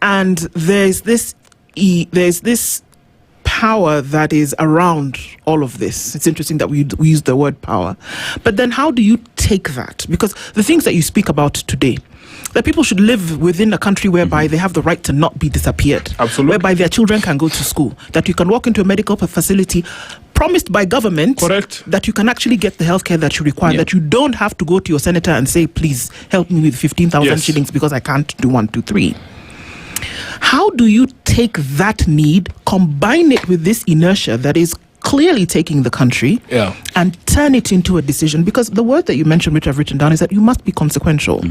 And there's this power that is around all of this. It's interesting that we use the word power. But then how do you take that? Because the things that you speak about today, that people should live within a country whereby they have the right to not be disappeared. Absolutely. Whereby their children can go to school. That you can walk into a medical facility promised by government. Correct. That you can actually get the healthcare that you require. That you don't have to go to your senator and say, please help me with 15,000 shillings because I can't do 1, 2, 3. How do you take that need, combine it with this inertia that is clearly taking the country, and turn it into a decision? Because the word that you mentioned, which I've written down, is that you must be consequential.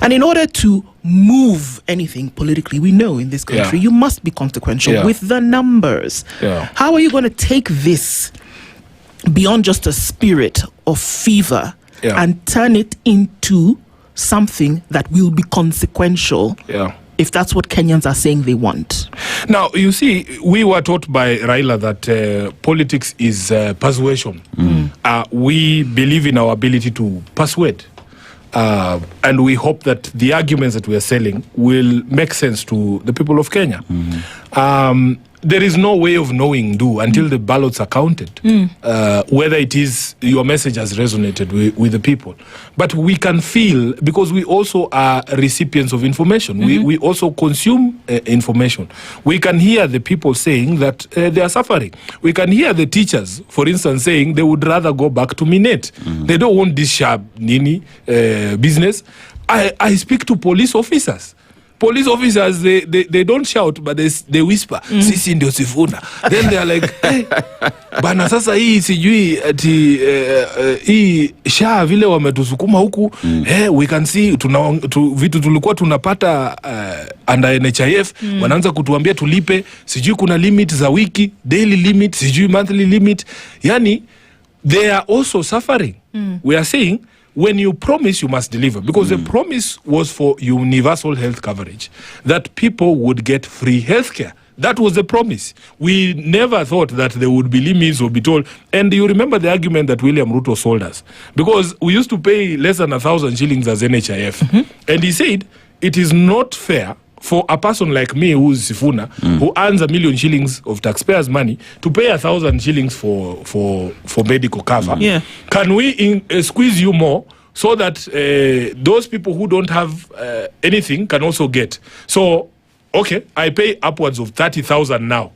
And in order to move anything politically, we know in this country, you must be consequential with the numbers. How are you going to take this beyond just a spirit of fever and turn it into something that will be consequential? If that's what Kenyans are saying they want. Now, you see, we were taught by Raila that politics is persuasion. We believe in our ability to persuade. And we hope that the arguments that we are selling will make sense to the people of Kenya. There is no way of knowing, until the ballots are counted, whether it is your message has resonated with the people. But we can feel, because we also are recipients of information. We also consume information. We can hear the people saying that they are suffering. We can hear the teachers, for instance, saying they would rather go back to Minet. They don't want this sharp business. I speak to police officers. Police officers, they don't shout, but they whisper, Sisi ndio Sifuna. Then they are like, hey, bana sasa hii sijui ati hii shaa vile wametusukuma huku, we can see vitu tulikuwa tunapata under NHIF, wanaanza kutuambia tulipe, sijui kuna limit za wiki, daily limit, sijui monthly limit. Yani, they are also suffering. We are saying, when you promise, you must deliver. Because the promise was for universal health coverage, that people would get free healthcare. That was the promise. We never thought that there would be limits or be told. And you remember the argument that William Ruto sold us. Because we used to pay less than 1,000 shillings as NHIF. And he said, it is not fair for a person like me, who's Sifuna, who earns 1 million shillings of taxpayers' money, to pay 1,000 shillings for medical cover. Can we squeeze you more so that those people who don't have anything can also get? So, okay, I pay upwards of 30,000 now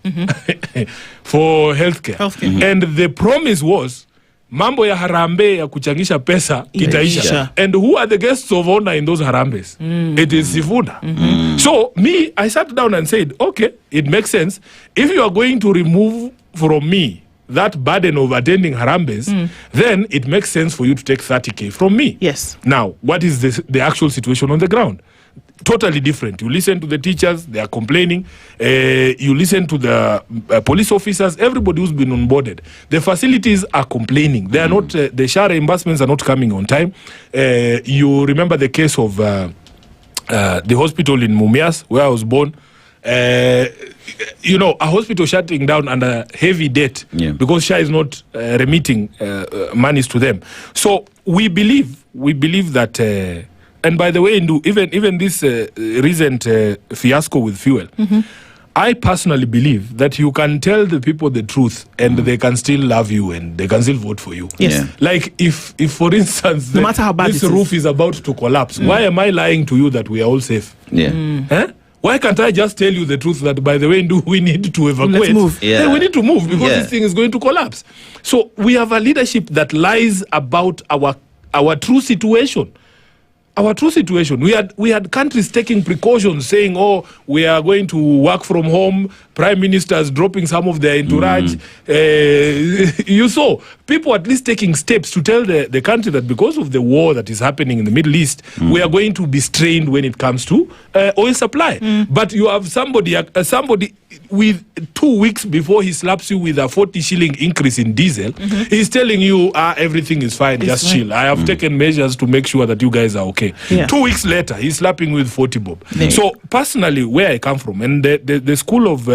for healthcare. And the promise was, mambo ya harambe ya kuchangisha pesa itaisha. And who are the guests of honor in those harambes? It is Sifuna. So me, I sat down and said, okay, it makes sense. If you are going to remove from me that burden of attending harambes, then it makes sense for you to take 30K from me. Now, what is the actual situation on the ground? Totally different. You listen to the teachers, they are complaining. You listen to the police officers, everybody who's been onboarded. The facilities are complaining. They are not, the SHA reimbursements are not coming on time. You remember the case of the hospital in Mumias, where I was born. You know, a hospital shutting down under heavy debt because SHA is not remitting monies to them. So we believe that. And by the way, even this recent fiasco with fuel, I personally believe that you can tell the people the truth and they can still love you and they can still vote for you. Like if for instance, no matter how bad this roof is about to collapse, why am I lying to you that we are all safe? Why can't I just tell you the truth that, by the way, we need to evacuate? Let's move. We need to move because this thing is going to collapse. So we have a leadership that lies about our true situation. Our true situation. We had countries taking precautions, saying, "Oh, we are going to work from home." Prime ministers dropping some of their entourage. You saw people at least taking steps to tell the country that because of the war that is happening in the Middle East, we are going to be strained when it comes to oil supply. But you have somebody with 2 weeks before he slaps you with a 40 shilling increase in diesel, he's telling you everything is fine, just chill. I have taken measures to make sure that you guys are okay. 2 weeks later, he's slapping with 40 bob. So personally, where I come from, and the school of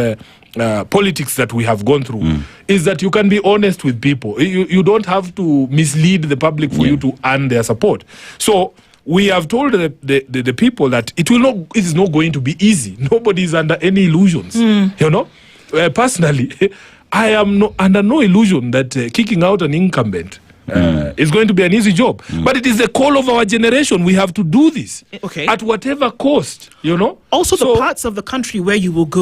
politics that we have gone through is that you can be honest with people. You don't have to mislead the public for you to earn their support. So we have told the people that it is not going to be easy. Nobody is under any illusions. You know, personally, I am under no illusion that kicking out an incumbent is going to be an easy job. But it is the call of our generation. We have to do this at whatever cost. You know. Also, the parts of the country where you will go.